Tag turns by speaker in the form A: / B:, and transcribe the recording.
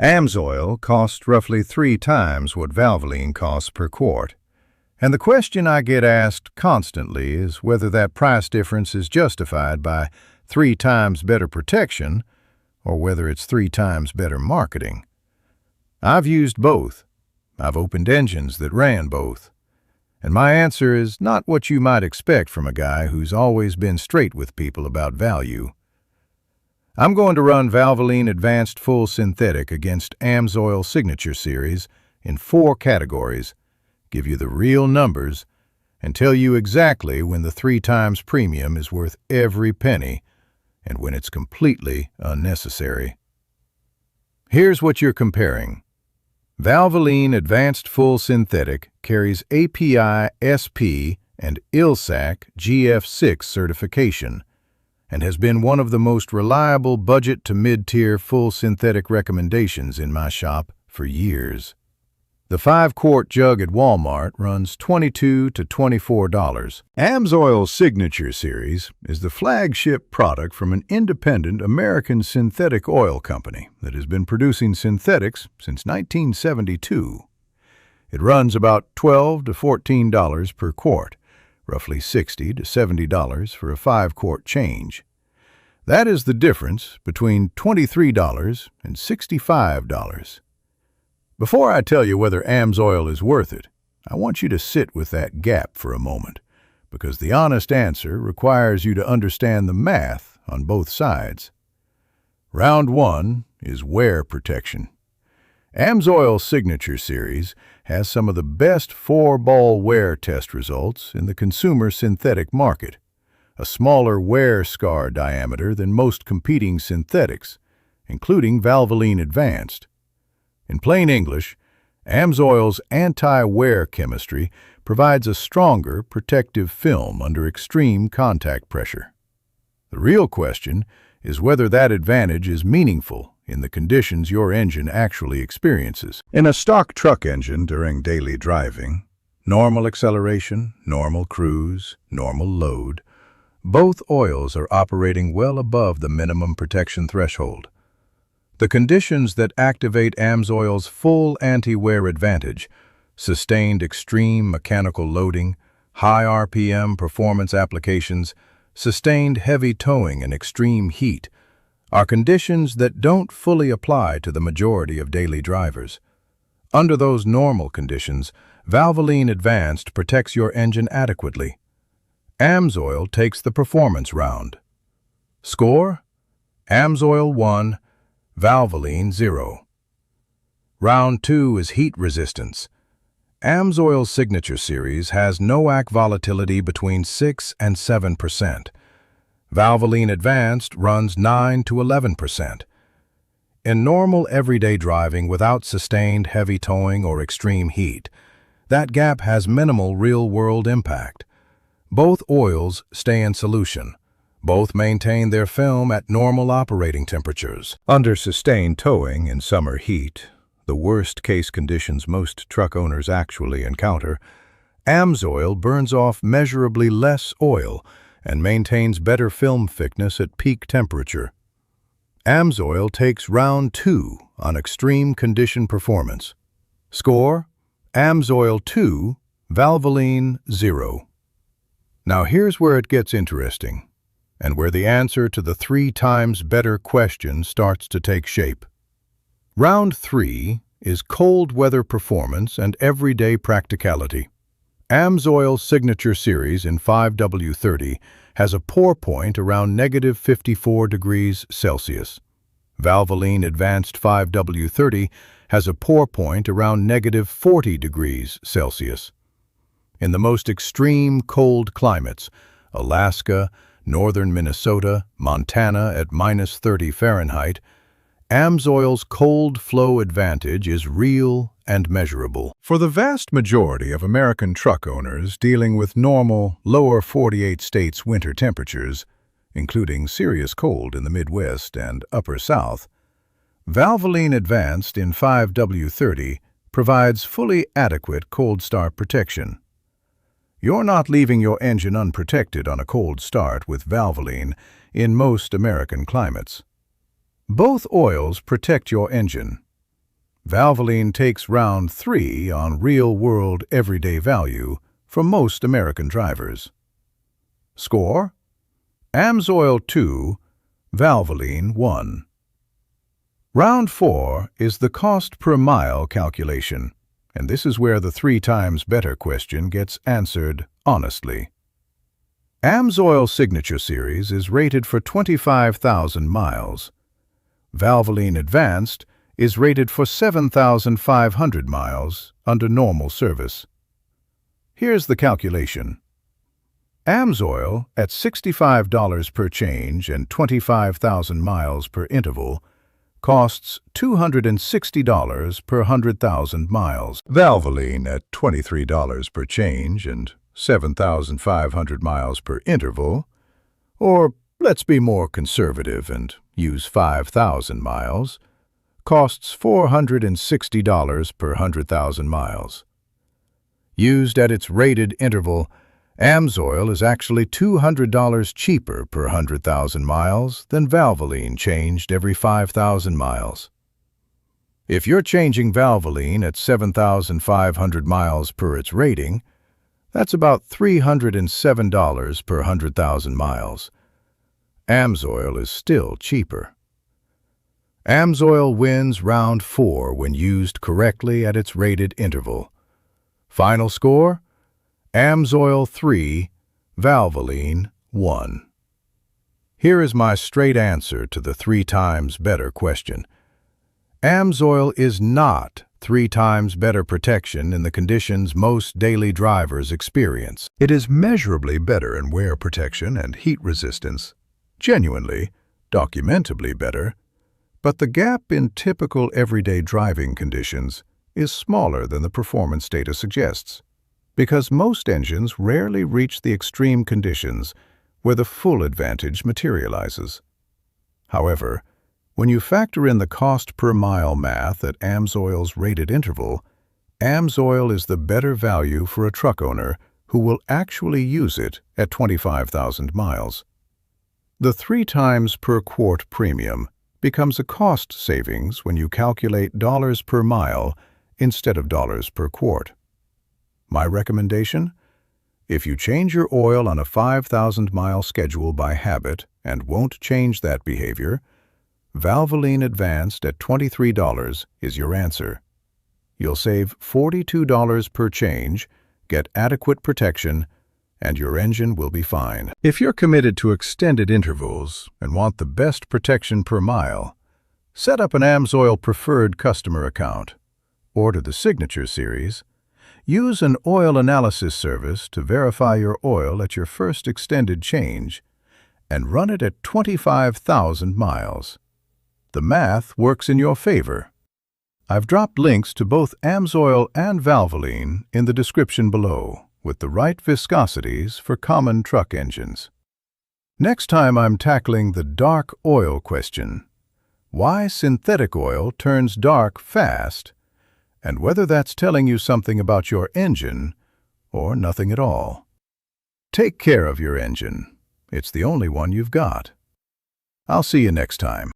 A: AMSOIL costs roughly 3 times what Valvoline costs per quart. And the question I get asked constantly is whether that price difference is justified by 3 times better protection or whether it's 3 times better marketing. I've used both. I've opened engines that ran both. And my answer is not what you might expect from a guy who's always been straight with people about value. I'm going to run Valvoline Advanced Full Synthetic against AMSOIL Signature Series in 4 categories, give you the real numbers, and tell you exactly when the 3 times premium is worth every penny and when it's completely unnecessary. Here's what you're comparing. Valvoline Advanced Full Synthetic carries API SP and ILSAC GF6 certification and has been one of the most reliable budget to mid-tier full synthetic recommendations in my shop for years. The 5-quart jug at Walmart runs $22 to $24. AMSOIL Signature Series is the flagship product from an independent American synthetic oil company that has been producing synthetics since 1972. It runs about $12 to $14 per quart, roughly $60 to $70 for a 5-quart change. That is the difference between $23 and $65. Before I tell you whether AMSOIL is worth it, I want you to sit with that gap for a moment, because the honest answer requires you to understand the math on both sides. Round 1 is wear protection. AMSOIL Signature Series has some of the best 4-ball wear test results in the consumer synthetic market, a smaller wear scar diameter than most competing synthetics, including Valvoline Advanced. In plain English, AMSOIL's anti-wear chemistry provides a stronger protective film under extreme contact pressure. The real question is whether that advantage is meaningful in the conditions your engine actually experiences. In a stock truck engine during daily driving, normal acceleration, normal cruise, normal load, both oils are operating well above the minimum protection threshold. The conditions that activate AMSOIL's full anti-wear advantage, sustained extreme mechanical loading, high RPM performance applications, sustained heavy towing and extreme heat, are conditions that don't fully apply to the majority of daily drivers. Under those normal conditions, Valvoline Advanced protects your engine adequately. AMSOIL takes the performance round. Score: AMSOIL 1, Valvoline 0. Round 2 is heat resistance. AMSOIL Signature Series has NOAC volatility between 6 and 7%. Valvoline Advanced runs 9 to 11%. In normal everyday driving without sustained heavy towing or extreme heat, that gap has minimal real-world impact. Both oils stay in solution. Both maintain their film at normal operating temperatures. Under sustained towing in summer heat, the worst-case conditions most truck owners actually encounter, AMSOIL burns off measurably less oil and maintains better film thickness at peak temperature. AMSOIL takes round 2 on extreme condition performance. Score: AMSOIL 2, Valvoline 0. Now here's where it gets interesting, and where the answer to the 3 times better question starts to take shape. Round 3 is cold weather performance and everyday practicality. AMSOIL Signature Series in 5W30 has a pour point around negative 54 degrees Celsius. Valvoline Advanced 5W30 has a pour point around negative 40 degrees Celsius. In the most extreme cold climates, Alaska, northern Minnesota, Montana at minus 30 Fahrenheit, AMSOIL's cold flow advantage is real and measurable. For the vast majority of American truck owners dealing with normal, lower 48 states winter temperatures, including serious cold in the Midwest and Upper South, Valvoline Advanced in 5W30 provides fully adequate cold start protection. You're not leaving your engine unprotected on a cold start with Valvoline in most American climates. Both oils protect your engine, Valvoline takes round 3 on real-world everyday value from most American drivers. Score: AMSOIL 2, Valvoline 1. Round 4 is the cost per mile calculation, and this is where the 3 times better question gets answered honestly. AMSOIL Signature Series is rated for 25,000 miles. Valvoline Advanced is rated for 7,500 miles under normal service. Here's the calculation. AMSOIL at $65 per change and 25,000 miles per interval costs $260 per 100,000 miles. Valvoline at $23 per change and 7,500 miles per interval, or let's be more conservative and use 5,000 miles, costs $460 per 100,000 miles. Used at its rated interval, AMSOIL is actually $200 cheaper per 100,000 miles than Valvoline changed every 5,000 miles. If you're changing Valvoline at 7,500 miles per its rating, that's about $307 per 100,000 miles. AMSOIL is still cheaper. AMSOIL wins round 4 when used correctly at its rated interval. Final score: AMSOIL 3, Valvoline 1. Here is my straight answer to the 3 times better question. AMSOIL is not 3 times better protection in the conditions most daily drivers experience. It is measurably better in wear protection and heat resistance, genuinely, documentably better, but the gap in typical everyday driving conditions is smaller than the performance data suggests, because most engines rarely reach the extreme conditions where the full advantage materializes. However, when you factor in the cost per mile math at AMSOIL's rated interval, AMSOIL is the better value for a truck owner who will actually use it at 25,000 miles. The 3 times per quart premium becomes a cost savings when you calculate dollars per mile instead of dollars per quart. My recommendation? If you change your oil on a 5,000-mile schedule by habit and won't change that behavior, Valvoline Advanced at $23 is your answer. You'll save $42 per change, get adequate protection, and your engine will be fine. If you're committed to extended intervals and want the best protection per mile, set up an AMSOIL Preferred customer account. Order the Signature Series. Use an oil analysis service to verify your oil at your first extended change, and run it at 25,000 miles. The math works in your favor. I've dropped links to both AMSOIL and Valvoline in the description below, with the right viscosities for common truck engines. Next time I'm tackling the dark oil question, why synthetic oil turns dark fast, and whether that's telling you something about your engine or nothing at all. Take care of your engine. It's the only one you've got. I'll see you next time.